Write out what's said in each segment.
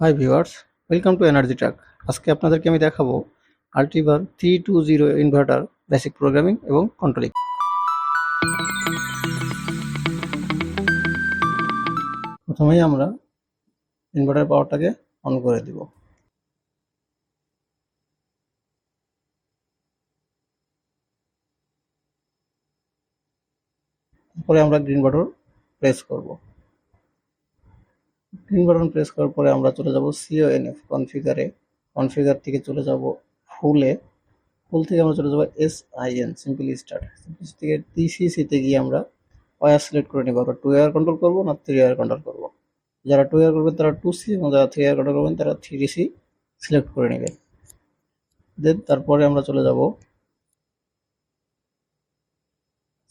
Hi viewers, welcome to Energytrac। আজকে আপনাদেরকে আমি দেখাবো Altiver 320 ইনভার্টার বেসিক প্রোগ্রামিং এবং কন্ট্রোলিং। প্রথমেই আমরা ইনভার্টার পাওয়ারটাকে অন করে দিব। তারপরে আমরা গ্রিন বাটন প্রেস করব। গ্রিন বাটন প্রেস করার পরে আমরা চলে যাব CONF কনফিগারে। কনফিগার থেকে চলে যাব ফুলে। ফুল থেকে আমরা চলে যাবো SIN সিম্পল স্টার্ট। থেকে TCC-তে গিয়ে আমরা ওয়্যার সিলেক্ট করে নেব। আমরা 2 ওয়্যার কন্ট্রোল করব না 3 ওয়্যার কন্ট্রোল করব। যারা 2 ওয়্যার করবেন তারা 2C এবং যারা 3 ওয়্যার কন্ট্রোল করবেন তারা 3C সিলেক্ট করে নেবেন। দেন তারপরে আমরা চলে যাব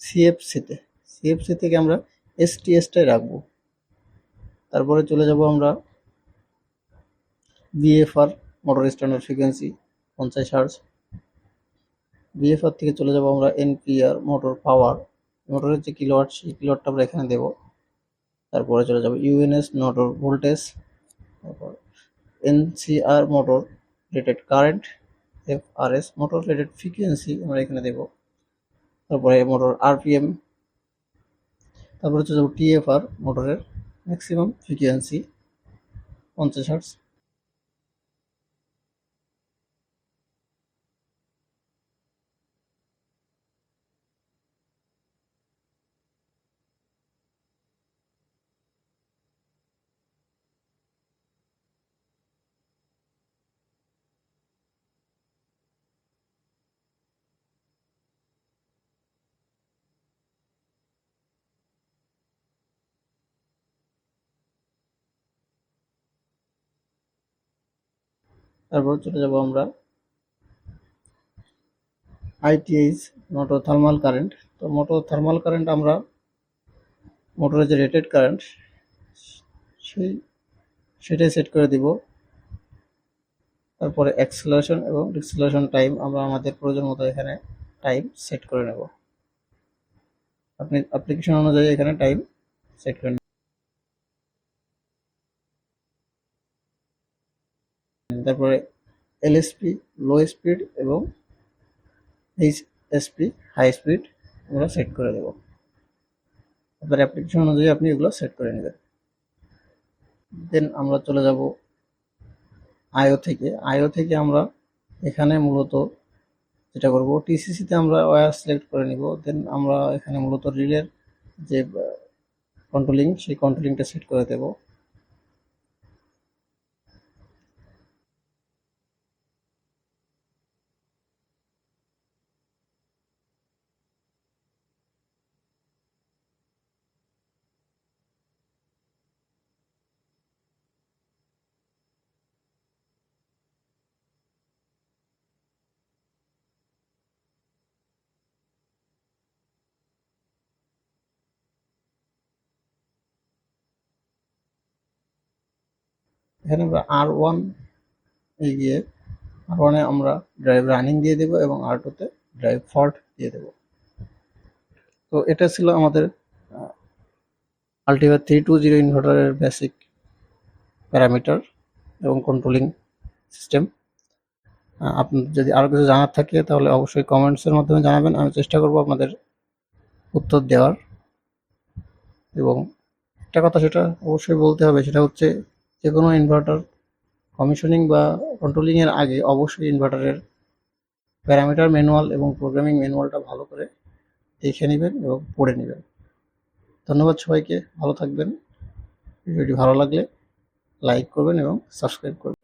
CFC-তে। CFC থেকে আমরা STS-টাই রাখবো। তারপরে চলে যাব আমরা VFR motor standard frequency 50 hertz. VFR থেকে চলে যাব আমরা NPR মোটর পাওয়ার। মোটরের যে কিলোওয়াট সেই কিলোওয়াটটা আমরা এখানে দেব। তারপরে চলে যাব UNS মোটর ভোল্টেজ, তারপর NCR motor rated current, FRS motor rated frequency আমরা এখানে দেব। তারপরে মোটর RPM, তারপরে চলে যাব TFR মোটরের ম্যাক্সিমাম ফ্রিকোয়েন্সি 50 হার্জ। তারপর চলে যাব আমরা ITH মোটর থার্মাল কারেন্ট। তো মোটর থার্মাল কারেন্ট আমরা মোটরের যে রেটেড কারেন্ট সেটাই সেট করে দিব। তারপরে অ্যাক্সেলারেশন এবং ডিক্সেলারেশন টাইম আমরা আমাদের প্রয়োজন মতো এখানে টাইম সেট করে নেব। আপনি অ্যাপ্লিকেশন অনুযায়ী এখানে টাইম সেট করে নেবেন। তারপরে LSP লো স্পিড এবং HSP হাই স্পিড আমরা সেট করে দেব। আপনার অ্যাপ্লিকেশন অনুযায়ী আপনি এগুলো সেট করে নেবেন। দেন আমরা চলে যাব আইও থেকে আমরা এখানে মূলত যেটা করব TCC-তে আমরা ওয়্যার সিলেক্ট করে নিব। দেন আমরা এখানে মূলত রিলের যে কন্ট্রোলিং সেই কন্ট্রোলিংটা সেট করে দেব। এখানে আমরা R1 এ গিয়ে R1-এ আমরা ড্রাইভ রানিং দিয়ে দেব এবং R2-তে ড্রাইভ ফল্ট দিয়ে দেব। তো এটা ছিল আমাদের Altiver 320 ইনভার্টারের বেসিক প্যারামিটার এবং কন্ট্রোলিং সিস্টেম। আপনার যদি আরও কিছু জানার থাকে তাহলে অবশ্যই কমেন্টসের মাধ্যমে জানাবেন। আমি চেষ্টা করব আপনাদের উত্তর দেওয়ার। এবং একটা কথা সেটা অবশ্যই বলতে হবে, সেটা হচ্ছে যে কোনো ইনভার্টার কমিশনিং বা কন্ট্রোলিংয়ের আগে অবশ্যই ইনভার্টারের প্যারামিটার ম্যানুয়াল এবং প্রোগ্রামিং ম্যানুয়ালটা ভালো করে দেখে নেবেন এবং পড়ে নেবেন। ধন্যবাদ সবাইকে, ভালো থাকবেন। ভিডিওটি ভালো লাগলে লাইক করবেন এবং সাবস্ক্রাইব করবেন।